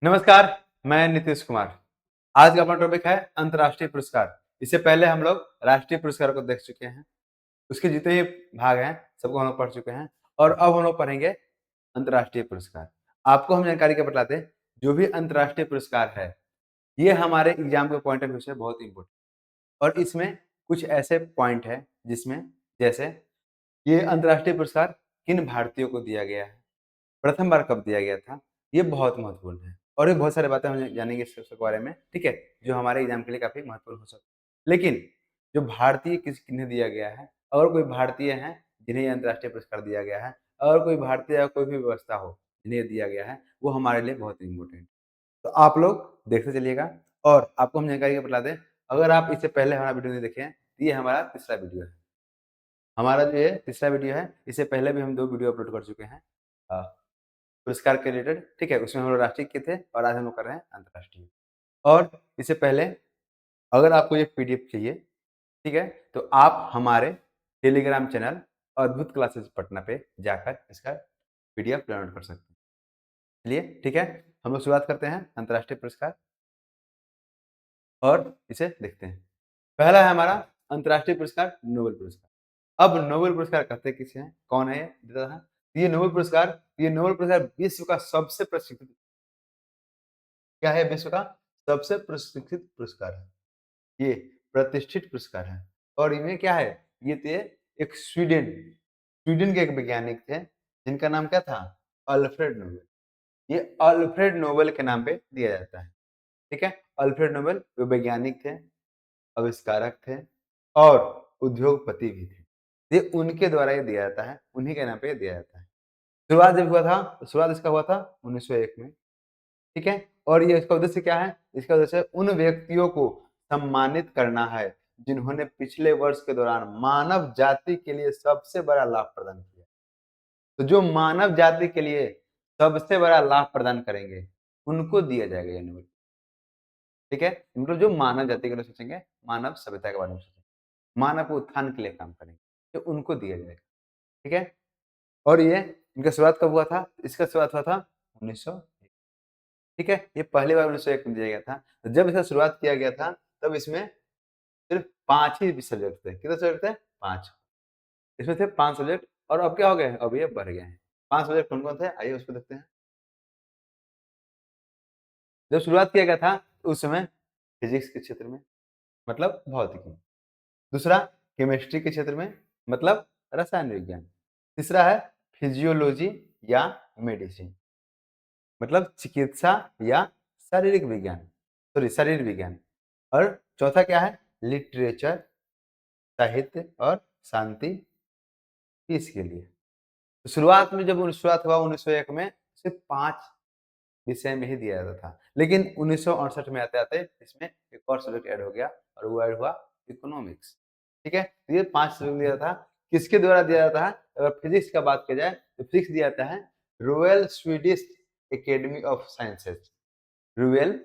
नमस्कार, मैं नीतीश कुमार। आज का अपना टॉपिक है अंतर्राष्ट्रीय पुरस्कार। इससे पहले हम लोग राष्ट्रीय पुरस्कार को देख चुके हैं। उसके जितने भी भाग हैं, सबको हम लोग पढ़ चुके हैं और अब हम लोग पढ़ेंगे अंतर्राष्ट्रीय पुरस्कार। आपको हम जानकारी क्या बतलाते हैं, जो भी अंतर्राष्ट्रीय पुरस्कार है, ये हमारे एग्जाम के पॉइंट ऑफ व्यू से बहुत इम्पोर्टेंट और इसमें कुछ ऐसे पॉइंट हैं जिसमें जैसे ये अंतर्राष्ट्रीय पुरस्कार किन भारतीयों को दिया गया है, प्रथम बार कब दिया गया था, ये बहुत महत्वपूर्ण है और भी बहुत सारी बातें हम जानेंगे इसके बारे में, ठीक है? जो हमारे एग्जाम के लिए काफ़ी महत्वपूर्ण हो सकता है। लेकिन जो भारतीय किन्हें दिया गया है, अगर कोई भारतीय हैं जिन्हें ये अंतर्राष्ट्रीय पुरस्कार दिया गया है, अगर कोई भारतीय या कोई भी व्यवस्था हो जिन्हें ये दिया गया है, वो हमारे लिए बहुत इम्पोर्टेंट। तो आप लोग देखते चलिएगा और आपको हम जानकारी बता दें, अगर आप इससे पहले हमारा वीडियो नहीं देखे हैं, तो ये हमारा तीसरा वीडियो है। हमारा जो ये तीसरा वीडियो है, इससे पहले भी हम 2 वीडियो अपलोड कर चुके हैं। अ पुरस्कार के रिलेटेड, ठीक है? उसमें हम लोग राष्ट्रीय के थे और आज हम लोग कर रहे हैं अंतर्राष्ट्रीय। और इससे पहले अगर आपको ये पीडीएफ चाहिए, ठीक है? तो आप हमारे टेलीग्राम चैनल अद्भुत क्लासेस पटना पे जाकर इसका पीडीएफ डाउनलोड कर सकते हैं। चलिए, ठीक है? हम लोग शुरुआत करते हैं अंतर्राष्ट्रीय पुरस्कार और इसे देखते हैं। पहला है हमारा अंतर्राष्ट्रीय पुरस्कार नोबेल पुरस्कार। अब नोबेल पुरस्कार कहते किसे हैं? कौन है ये? देता है। ये नोबेल पुरस्कार विश्व का सबसे प्रसिद्ध क्या है? विश्व का सबसे प्रशिक्षित पुरस्कार है। ये प्रतिष्ठित पुरस्कार है और इनमें क्या है? ये थे एक स्वीडन के एक वैज्ञानिक थे जिनका नाम क्या था? Alfred Nobel. ये अल्फ्रेड नोबेल के नाम पे दिया जाता है, ठीक है? अल्फ्रेड नोबेल वो वैज्ञानिक थे, आविष्कारक थे और उद्योगपति भी थे। ये उनके द्वारा ये दिया जाता है, उन्हीं के नाम पे ये दिया जाता है। शुरुआत जब हुआ था, तो शुरुआत इसका हुआ था 1901 में। ठीक है? और ये इसका उद्देश्य क्या है? इसका उद्देश्य उन व्यक्तियों को सम्मानित करना है, जिन्होंने पिछले वर्ष के दौरान मानव जाति के लिए सबसे बड़ा लाभ प्रदान किया। तो जो मानव जाति के लिए सबसे बड़ा लाभ प्रदान करेंगे, उनको दिया जाएगा ये नोबेल। ठीक है? मतलब जो मानव जाति के लिए सोचेंगे, मानव सभ्यता के बारे में सोचेंगे, मानव के उत्थान के लिए काम करेंगे, तो उनको दिया जाएगा। ठीक है? और ये इनका शुरुआत कब हुआ था? इसका शुरुआत हुआ था 1900। ठीक है? ये पहली बार 1901 में दिया गया था। तो जब इसका शुरुआत किया गया था, तब इसमें सिर्फ़ 5 ही सब्जेक्ट थे। कितने सब्जेक्ट थे? 5। इसमें थे 5 सब्जेक्ट और अब क्या हो गए हैं? अब ये बढ़ गए हैं। 5 सब्जेक्ट कौन-कौन थे? आइए उसको देखते हैं। जब शुरुआत किया गया था, तो उस समय फिज़िक्स के क्षेत्र में, मतलब भौतिकी। दूसरा केमिस्ट्री के क्षेत्र में, मतलब रसायन विज्ञान। तीसरा है फिजियोलॉजी या मेडिसिन, मतलब चिकित्सा या शारीरिक विज्ञान, शरीर विज्ञान। और चौथा क्या है? लिटरेचर, साहित्य और शांति, पीस के लिए। तो शुरुआत में जब शुरुआत हुआ 1901 में, सिर्फ़ 5 विषय में ही दिया जाता था। लेकिन 1968 में आते-आते इसमें एक और सब्जेक्ट ऐड हो गया और वो ऐड हुआ इकोनॉमिक्स। ठीक है? तो ये 5 सब्जेक्ट दिया जाता है। किसके द्वारा दिया जाता है? अगर फिज़िक्स का बात किया जाए, तो फिज़िक्स दिया जाता है royal Swedish academy of sciences. Royal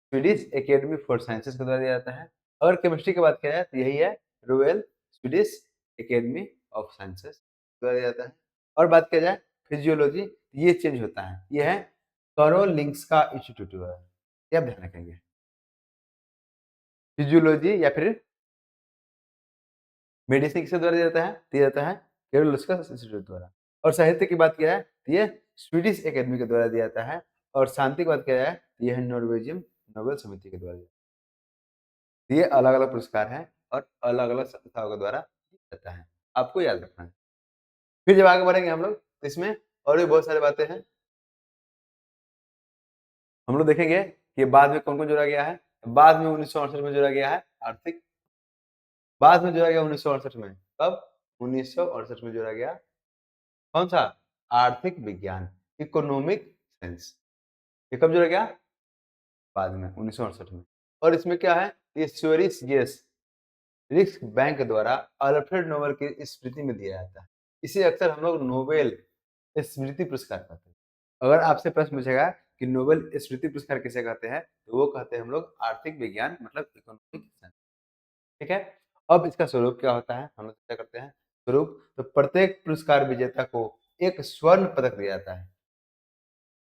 Swedish academy for sciences के द्वारा दिया जाता है। अगर केमिस्ट्री की बात किया जाए, तो यही है royal Swedish academy of sciences द्वारा दिया जाता है। और बात किया जाए फिजियोलॉजी, ये चेंज होता है। ये है कारोलिंस्का इंस्टीट्यूट द्वारा। ये आप ध्यान रखेंगे। फिजियोलॉजी या फिर मेडिसिन किसके द्वारा दिया जाता है? दिया जाता है कारोलिंस्का इंस्टीट्यूट द्वारा। और साहित्य की बात किया जाए, तो ये स्वीडिश एकेडमी के द्वारा दिया जाता है और शांति की बात किया जाए, तो ये है नॉर्वेजियन नोबेल समिति के द्वारा। ये अलग-अलग पुरस्कार हैं और अलग-अलग संस्थाओं के द्वारा दिया जाता है। आपको याद रखना है। फिर जब आगे बढ़ेंगे हम लोग, तो इसमें और भी बहुत सारी बातें हैं। हम लोग देखेंगे कि बाद में कौन-कौन जोड़ा गया है। बाद में 1968 में जोड़ा गया है आर्थिक। बाद में जोड़ा गया 1968 में। कब? 1968 में जोड़ा गया कौन-सा? आर्थिक विज्ञान, इकोनॉमिक साइंस। ये कब जोड़ा गया? बाद में 1968 में। और इसमें क्या है? ये स्वेरिस गेस रिक्स बैंक द्वारा अल्फ्रेड नोबेल की स्मृति में दिया जाता है। इसे अक्सर हम लोग नोबेल स्मृति पुरस्कार कहते हैं। अगर आपसे प्रश्न पूछेगा कि नोबेल स्मृति पुरस्कार किसे कहते हैं, तो वो कहते हैं हम लोग आर्थिक विज्ञान, मतलब इकोनॉमिक साइंस। ठीक है? अब इसका स्वरूप क्या होता है? हम लोग चर्चा करते हैं। स्वरूप, तो प्रत्येक पुरस्कार विजेता को एक स्वर्ण पदक दिया जाता है।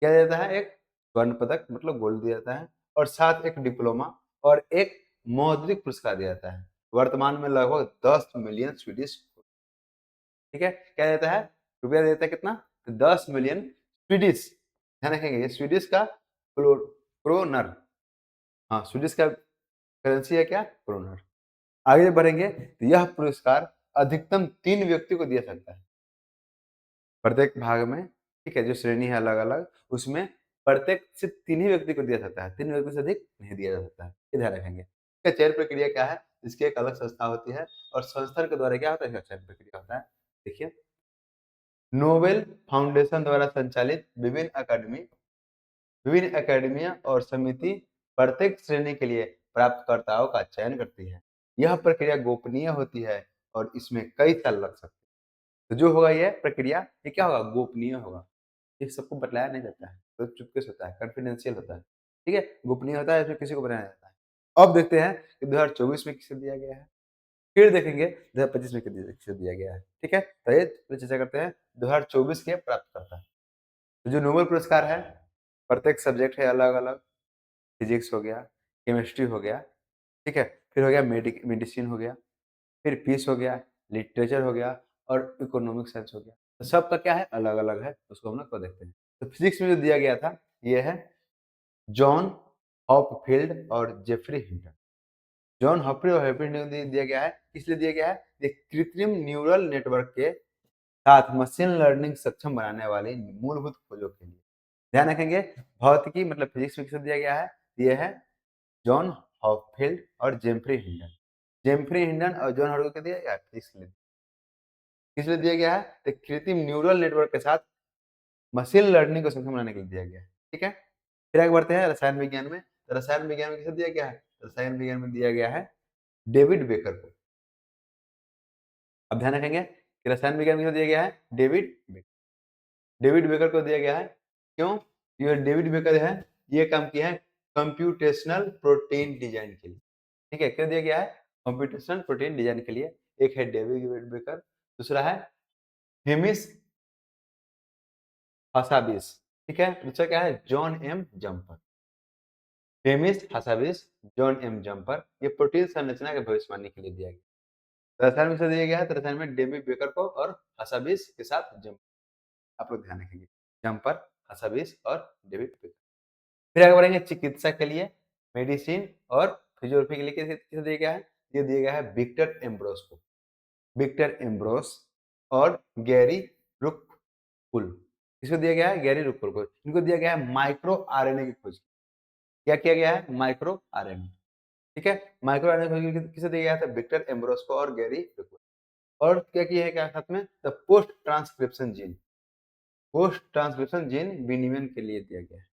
क्या दिया जाता है? एक स्वर्ण पदक मतलब गोल्ड दिया जाता है और साथ एक डिप्लोमा और एक मौद्रिक पुरस्कार दिया जाता है। वर्तमान में लगभग 10 मिलियन स्वीडिश, ठीक है, क्या देता है? रुपया देता है कितना? 10 मिलियन स्वीडिश। ध्यान रखेंगे ये स्वीडिश का क्रोनर। हाँ, स्वीडिश का करेंसी है क्या? क्रोनर। आगे बढ़ेंगे तो यह पुरस्कार अधिकतम 3 व्यक्ति को दिया सकता है। प्रत्येक भाग में, ठीक है, जो श्रेणी है अलग-अलग, उसमें प्रत्येक सिर्फ 3 ही व्यक्ति को दिया सकता है, 3 व्यक्ति से अधिक नहीं दिया जा सकता है। ये ध्यान रखेंगे। इसका चयन प्रक्रिया क्या है? इसकी एक अलग संस्था होती है और संस्था के द्वारा क्या होता है? इसका चयन प्रक्रिया होता है। देखिए, नोबेल फाउंडेशन द्वारा संचालित विभिन्न अकादमियाँ और समिति प्रत्येक श्रेणी के लिए प्राप्तकर्ताओं का चयन करती है। यह प्रक्रिया गोपनीय होती है और इसमें कई साल लग सकते हैं। तो जो होगा ये प्रक्रिया, ये क्या होगा? गोपनीय होगा। ये सबको बतलाया नहीं जाता है, तो चुपके से होता है, कॉन्फिडेंशियल होता है। ठीक है? गोपनीय होता है, इसमें किसी को बताया नहीं जाता है। अब देखते हैं कि 2024 में किसे दिया गया है, फिर देखेंगे 2025 में किसे दिया गया है। ठीक है? तो ये चर्चा करते हैं 2024 के प्राप्तकर्ता। तो जो नोबेल पुरस्कार है, प्रत्येक सब्जेक्ट है अलग-अलग, फिजिक्स हो गया, केमिस्ट्री हो गया, ठीक है? फिर हो गया मेडिसिन हो गया, फिर पीस हो गया, लिटरेचर हो गया और इकोनॉमिक साइंस हो गया। तो सबका क्या है? अलग-अलग है, उसको हम लोग को देखते हैं। तो फिजिक्स में जो दिया गया था, ये है जॉन हॉपफील्ड और जेफरी हिंटन। जॉन हॉपफ्री और हेफरी हिंटन को दिया गया है, किस लिए दिया गया है? ये कृत्रिम न्यूरल नेटवर्क के साथ मशीन लर्निंग सक्षम बनाने वाली मूलभूत खोजों के लिए। ध्यान रखेंगे, भौतिकी मतलब फिजिक्स में किसे दिया गया है? ये है जॉन हॉपफील्ड और जेफरी हिंटन। जेफरी हिंटन और जॉन हॉपफील्ड को दिया गया है फिजिक्स के लिए। किस लिए दिया गया है? तो कृत्रिम न्यूरल नेटवर्क के साथ मशीन लर्निंग को सक्षम बनाने के लिए दिया गया है। ठीक है? फिर आगे बढ़ते हैं रसायन विज्ञान में। तो रसायन विज्ञान में किसे दिया गया है? रसायन विज्ञान में दिया गया है डेविड बेकर को। अब ध्यान रखेंगे कि रसायन विज्ञान में किसे दिया गया है? David baker. डेविड बेकर को दिया गया है, क्यों? ये डेविड बेकर है, ये काम किया है कंप्यूटेशनल प्रोटीन डिजाइन के लिए। ठीक है? क्यों दिया गया है? कंप्यूटेशनल प्रोटीन डिजाइन के लिए। एक है डेविड बेकर, दूसरा है हेमिस हसाबिस। ठीक है? दूसरा क्या है? John M Jumper. Demis Hassabis, John M Jumper, ये प्रोटीन संरचना की भविष्यवाणी के लिए दिया गया। रसायन में से दिया गया है, तो रसायन में डेविड बेकर को और हसाबिस के साथ जम्पर। आप लोग ध्यान रखेंगे, जम्पर, हसाबिस और डेविड बेकर। फिर आगे बढ़ेंगे चिकित्सा के लिए, मेडिसिन और फिजियोथेरेपी के लिए किसे किसे दिया गया है? ये दिया गया है विक्टर एम्ब्रोस को। विक्टर एम्ब्रोस और गैरी रुक्कुल। किसको दिया गया है? गैरी रुक्कुल को। इनको दिया गया है माइक्रो आरएनए की खोज। क्या किया गया है? Micro RNA. ठीक है? माइक्रो आरएनए खोज के लिए किसे दिया गया था? विक्टर एम्ब्रोस को और गैरी रुक्कुल। और क्या किया है क्या साथ में? The post transcription gene. Post transcription gene विनियमन के लिए दिया गया है।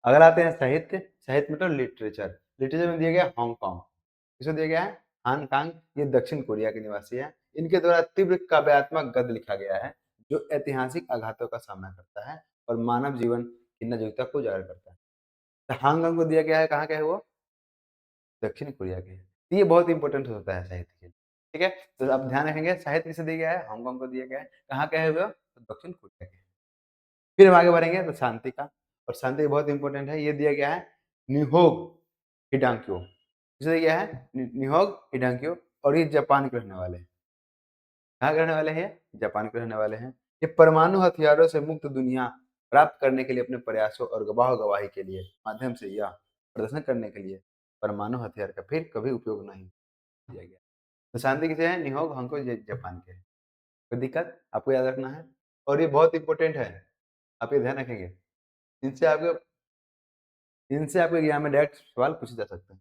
अगर आते हैं साहित्य, साहित्य मतलब लिटरेचर। लिटरेचर में दिया गया हांगकांग। किसको दिया गया है? हान कांग, ये दक्षिण कोरिया के निवासी है। इनके द्वारा तीव्र काव्यात्मक गद्य लिखा गया है, जो ऐतिहासिक आघातों का सामना करता है और मानव जीवन की नाजुकता को उजागर करता है। तो हांगकांग को दिया गया है, कहाँ का है वो? दक्षिण कोरिया के। तो ये बहुत इंपॉर्टेंट होता है साहित्य के लिए। ठीक है? तो आप ध्यान रखेंगे साहित्य किसे दिया गया है? हांगकांग को दिया गया है। कहाँ का है वो? तो दक्षिण कोरिया के। फिर हम आगे बढ़ेंगे तो शांति का, और शांति बहुत इंपॉर्टेंट है, ये दिया गया है निहोग हिडांक्यो। किसे दिया गया है? निहोग हिडांक्यो, और ये जापान के रहने वाले हैं। कहाँ के रहने वाले हैं? जापान के रहने वाले हैं। ये परमाणु हथियारों से मुक्त दुनिया प्राप्त करने के लिए अपने प्रयासों और गवाही के लिए माध्यम से यह प्रदर्शन करने के लिए परमाणु हथियार का फिर कभी उपयोग नहीं किया गया। तो शांति किसे है? निहोग हांगको जापान के हैं। कोई दिक्कत? आपको याद रखना है, और ये बहुत इंपॉर्टेंट है, आप ये ध्यान रखेंगे। इनसे आपके इनसे आपके एग्जाम में डायरेक्ट सवाल पूछे जा सकते हैं।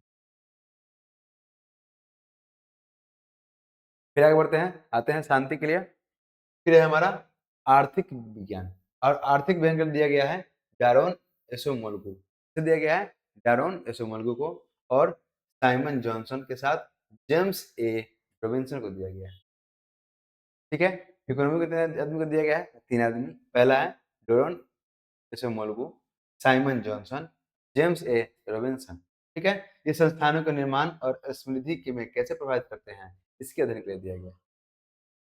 फिर आगे बढ़ते हैं, आते हैं शांति के लिए। फिर है हमारा आर्थिक विज्ञान, और आर्थिक विज्ञान के लिए दिया गया है डारोन एसोमोल्गू। किसे दिया गया है? डारोन एसोमोल्गू को, और साइमन जॉनसन के साथ जेम्स ए रॉबिन्सन को दिया गया है। ठीक है? इकोनॉमी को कितने आदमी को दिया गया है? 3 आदमी। पहला है Daron Acemoglu, Simon Johnson, James A Robinson. ठीक है? ये संस्थानों का निर्माण और समृद्धि के में कैसे प्रभावित करते हैं, इसके अध्ययन के लिए दिया गया।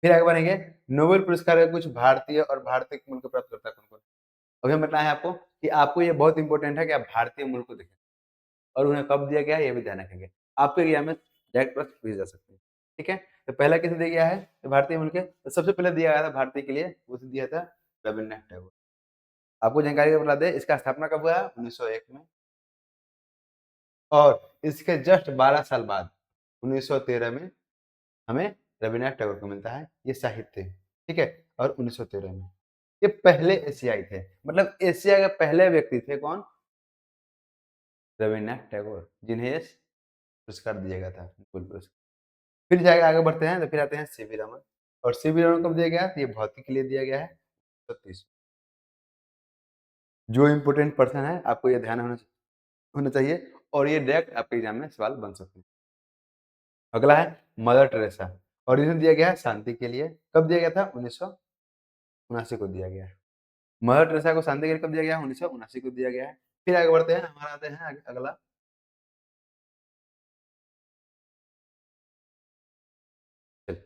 फिर आगे बढ़ेंगे, नोबेल पुरस्कार के कुछ भारतीय और भारतीय मूल के प्राप्तकर्ता कौन-कौन? अभी हम बताए हैं आपको कि आपको ये बहुत इम्पोर्टेंट है कि आप भारतीय मूल को देखें और उन्हें कब दिया गया है, ये भी ध्यान रखेंगे। आपके एग्ज़ाम में डायरेक्ट प्रश्न पूछे जा सकते हैं, ठीक है? तो पहला किसे दिया गया है? तो भारतीय मूल के तो सबसे पहले दिया गया था भारतीय के लिए, उसे दिया था रवीन्द्रनाथ टैगोर। आपको जानकारी के बता दें, इसका स्थापना कब हुआ? 1901 में और इसके जस्ट 12 साल बाद 1913 में हमें रवीन्द्रनाथ टैगोर को मिलता है, ये साहित्य, ठीक है? और 1913 में। ये पहले एशियाई थे, मतलब एशिया के पहले व्यक्ति थे कौन? रवीन्द्रनाथ टैगोर, जिन्हें ये पुरस्कार दिया गया था, नोबेल पुरस्कार। फिर जाके आगे बढ़ते हैं, तो फिर आते हैं सीवी रमन और सीवी रमन को कब दिया गया? तो ये भौतिक के लिए दिया गया है 1930। जो इम्पोर्टेंट पर्सन है, आपको ये ध्यान होना चाहिए और ये डायरेक्ट आपके एग्ज़ाम में सवाल बन सकते हैं। अगला है मदर टेरेसा और इन्हें दिया गया है शांति के लिए, कब दिया गया था? 1979 को दिया गया है। मदर टेरेसा को शांति के लिए कब दिया गया है? 1979 को दिया गया है। फिर आगे बढ़ते हैं, हमारा आते हैं आगे अगला चलिए,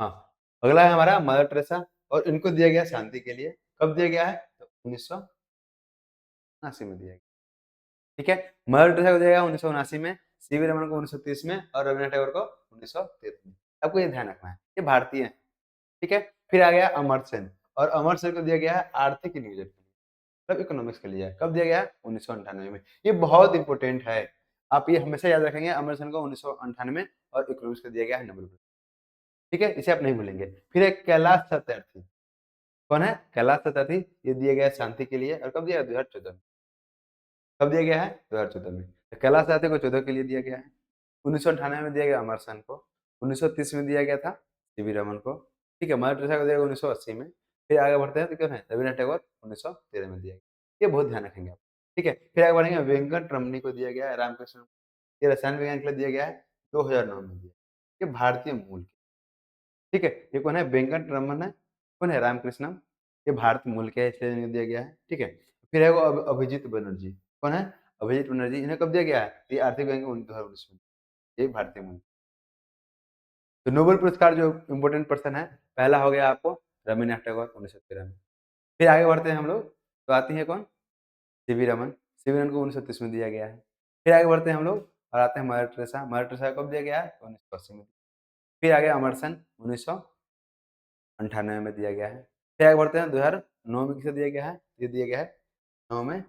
हाँ, अगला है हमारा मदर टेरेसा और इनको दिया गया शांति के लिए, कब दिया गया है? तो 1979 में दिया गया, ठीक है? मदर टेरेसा को दिया गया 1979 में, सीवी रमन को 1930 में और रवीन्द्रनाथ टैगोर को 1913 में। आपको ये ध्यान रखना है, ये भारतीय हैं, ठीक है? फिर आ गया अमर्त्य सेन और अमर्त्य सेन को दिया गया है आर्थिक नियोजन के लिए, मतलब इकोनॉमिक्स के लिए। कब दिया गया है? 1998 में। ये बहुत इम्पोर्टेंट है, आप ये हमेशा याद रखेंगे अमर्त्य सेन को 1998 और इकोनॉमिक्स को दिया गया है नोबेल प्राइज़, ठीक है? इसे आप नहीं भूलेंगे। फिर एक कैलाश सत्यार्थी, कौन है? कैलाश सत्यार्थी, ये दिया गया है शांति के लिए और कब दिया है? 2014 में। कब दिया गया है? 2014 में। तो कैलाश सत्यार्थी को 14 के लिए दिया गया है। 1998 में दिया गया अमर्त्य सेन को, 1930 में दिया गया था सीवी रमन को, ठीक है? मदर टेरेसा को दिया गया 1980 में। फिर आगे बढ़ते हैं तो कौन है? रवीन्द्रनाथ टैगोर 1913 में दिया गया। ये बहुत ध्यान रखेंगे आप, ठीक है? फिर आगे बढ़ेंगे वेंकट रमनी को दिया गया है रामकृष्ण, ये रसायन विज्ञान के लिए दिया गया है 2009 में दिया। ये भारतीय मूल के, ठीक है? ये कौन है? वेंकट रमन है, कौन है? रामकृष्णम, ये भारतीय मूल के है इसलिए इन्हें दिया गया है, ठीक है? फिर है वो अभिजीत बनर्जी, कौन है? अभिजीत बनर्जी, इन्हें कब दिया गया है? ये आर्थिक विज्ञान के 2019 में, ये भारतीय मूल। तो नोबेल पुरस्कार जो इम्पोर्टेंट पर्सन है, पहला हो गया आपको रवीन्द्रनाथ टैगोर 1913 में। फिर आगे बढ़ते हैं हम लोग, तो आती है कौन? सीवी रमन, सीवी रमन को 1930 में दिया गया है। फिर आगे बढ़ते हैं हम लोग और आते हैं मदर टेरेसा, मदर टेरेसा को कब दिया गया है? 1980 में। फिर आ गया अमरसन 1998 में दिया गया है। फिर आगे बढ़ते हैं 2009 में किसे दिया गया है? ये दिया गया है 9 में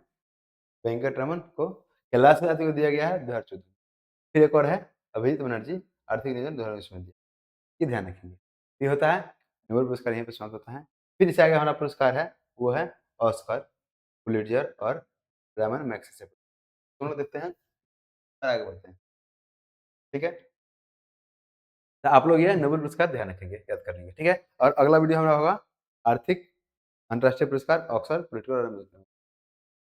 वेंकट रमन को, कैलाश सत्यार्थी को दिया गया है 2014 में। फिर एक और है अभिजीत बनर्जी, आर्थिक नियोजन 2019 में दिया, ये ध्यान रखेंगे। ये होता है नोबेल पुरस्कार, यहीं पे समाप्त होता है। फिर इससे आगे हमारा पुरस्कार है, वो है ऑस्कर, पुलिट्ज़र और रमन मैग्सेसे। दोनों देखते हैं और आगे बढ़ते हैं, ठीक है? तो आप लोग ये नोबेल पुरस्कार ध्यान रखेंगे, याद कर लेंगे, ठीक है? और अगला वीडियो हमारा होगा आर्थिक अंतर्राष्ट्रीय पुरस्कार ऑस्कर, पुलिट्ज़र और रमन,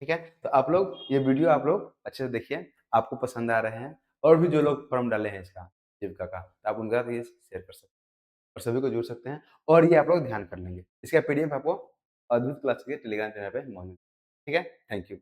ठीक है? तो आप लोग ये वीडियो आप लोग अच्छे से देखिए, आपको पसंद आ रहे हैं और भी जो लोग फॉर्म डाले हैं इसका, जीविका का, तो आप उनका भी शेयर कर सकते हैं और सभी को जोड़ सकते हैं और ये आप लोग ध्यान कर लेंगे। इसका पीडीएफ आपको अद्भुत क्लास के टेलीग्राम चैनल पे मौजूद है, ठीक है? Thank you.